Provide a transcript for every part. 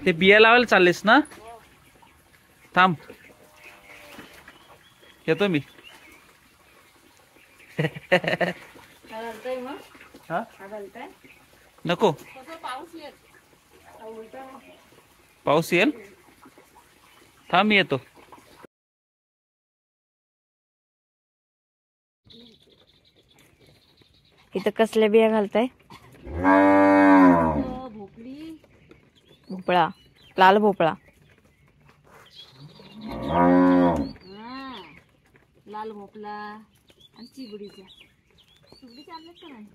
ते बिया लावायला चाललेस ना? थांब, येतो मी. हा? नको, पाऊस येईल. थांब, मी येतो. इथं कसल्या बिया घालताय? भोपळा, लाल भोपळा. लाल भोपळा आणि चिबडीच्या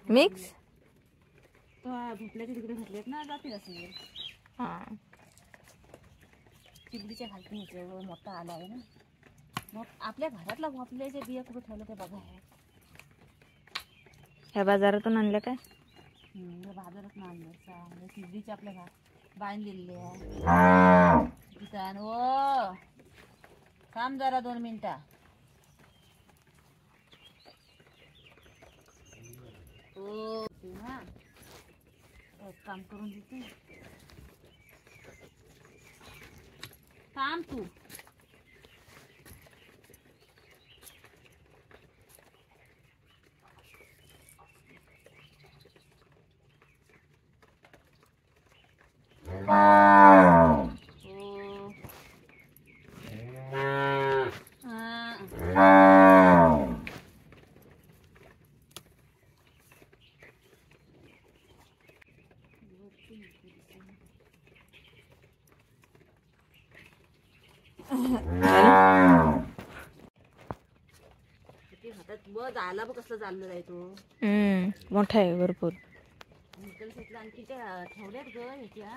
मिक्स. भोपळ्याच्या तिकडे घातलेत ना, जातील असेल. चिबडीच्या घालते नाही, मोठा आला आहे ना. मग आपल्या घरातला भोपळ्याच्या बिया कुठे ठेवलं ते बघा. ह्या बाजारातून आणल्या काय? बाजारात आणलं. चिबडीच्या आपल्या घरात बांधलेले आहे. ओ थांब जरा 2 मिनिटं. हो ना, एक काम करून देते. थांब तू. आला बघ कसलं चाललेला आहे तो. मोठा आहे भरपूर. आणखी त्या ठेवल्यात ग ह्याच्या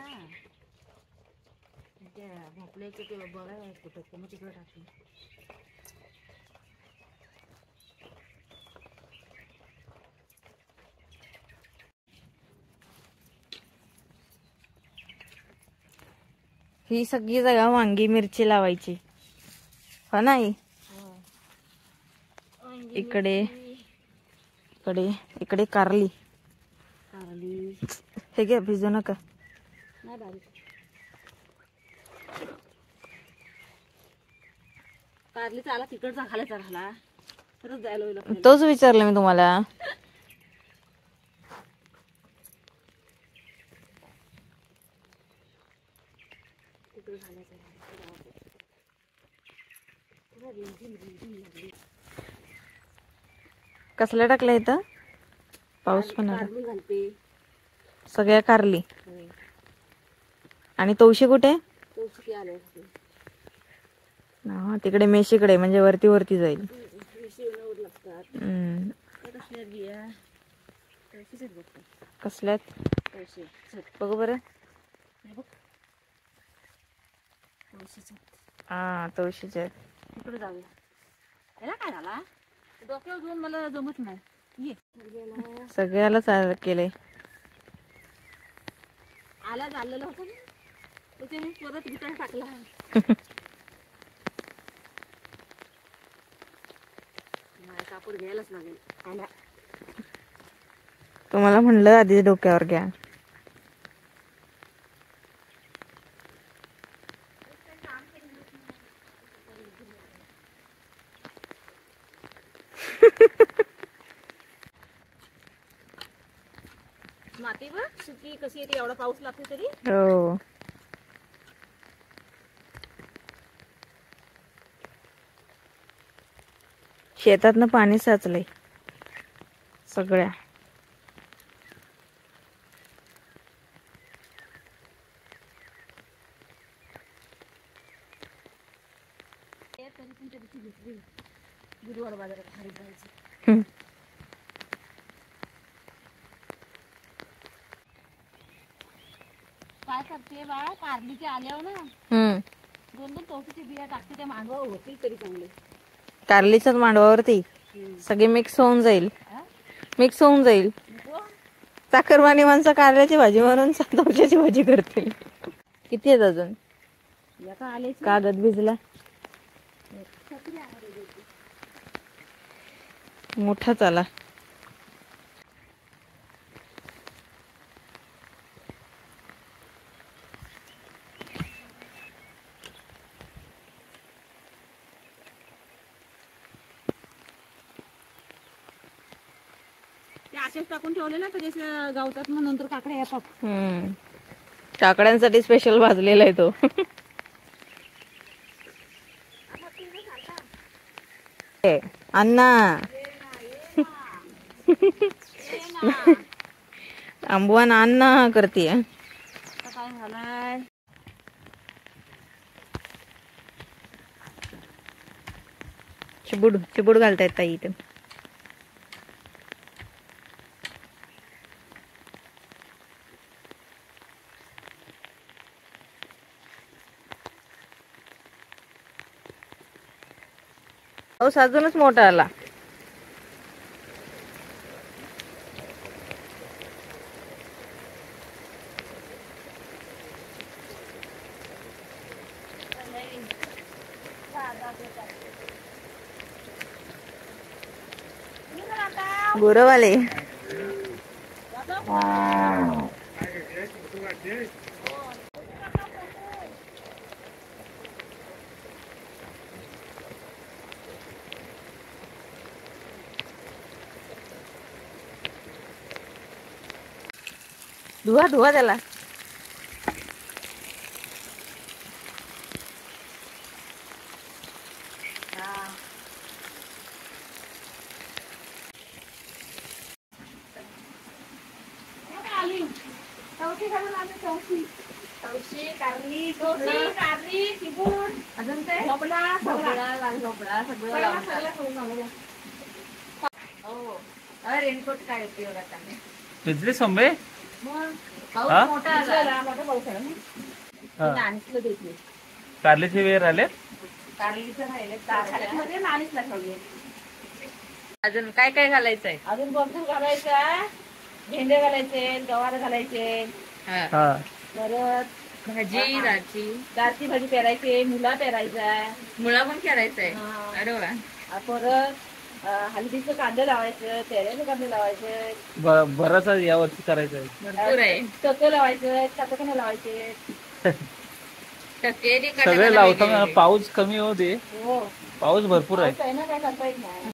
भोपळ्याचं ते बघा कुठं मग तिकडे टाकून. ही सगळी जागा वांगी मिरची लावायची, हो नाही? इकडे इकडे इकडे कारली. हे घ्या, भिजू नका. कारलीचा आला तिकडचा घालायचा राहिला तरच जायला होईल. तोच विचारलं मी तुम्हाला. कसल्या टाकल्या इथं? पाऊस पण आला. सगळ्या कारली. आणि तवशी कुठे? तिकडे मेशीकडे, म्हणजे वरती वरती जाईल. कसल्यात बघू बरं. हा, तवशीचे. तिकडे जाऊया. याला काय झाला? डोक्यावर घेऊन मला जमत नाही. सगळ्यालाच केलंय. आला झालेलं होतं ना, ते मी परत विकायला टाकला. कापड घ्यायलाच लागेल. आला तुम्हाला म्हणलं आधी डोक्यावर घ्या. माती बघ सुकी कशी येते, एवढा पाऊस लागतो तरी. हो, शेतातनं पाणी साचलंय सगळ्या. गुरुवार बाजारात खाली जायचं. काय करते बा, कारलीचे आल्यावर ना 2-2 तवशीची बिया टाकते. त्या मांडवावर होतील तरी चांगले. कारलीच्याच मांडवावरती सगळे मिक्स होऊन जाईल. मिक्स होऊन जाईल. चाकरमानी माणसं कारल्याची भाजी म्हणून तवशीची भाजी करतील. किती आहेत अजून? कागद भिजला. मोठाच आला. असेच टाकून ठेवले ना तर गावतात मग नंतर काकडे येतात. काकड्यांसाठी स्पेशल भाजलेला आहे तो. अण्णा आंबवान अण्णा करते. काय झालाय चिबूड चिबूड घालतायत ताई इथे. पाऊस अजूनच मोठा आला. गोरवाले धुवा धुवा त्याला. अजून काय झोपडा सगळं. रेनकोट काय उपयोग आता भिजले संबे. पाऊस हा? मोठा आला. मोठा पाऊस आहे ना. हा. नाणीसला देते. कारल्याचे वेर आले. कारलीचं राहिले कारल्यामध्ये नाणीसला ठेवले. अजून काय काय घालायचंय? अजून भरपूर घालायचा. भेंडे घालायचे, गवार घालायचे, हा परत भाजी दालची भाजी पेरायची, मुला पेरायचा, मुळा पण करायचंय. हा. अरे वा. परत हळदीचं कांदे लावायचं, तेऱ्याचे कांदे लावायचे, बराच यावर्षी करायचं आहे. भरपूर आहे. टके लावायचं, चाटकणे लावायचे. टक्केरी सगळे लावताना पाऊस कमी होते. हो पाऊस भरपूर आहे. पाऊस आहे ना, काय करता येत नाही.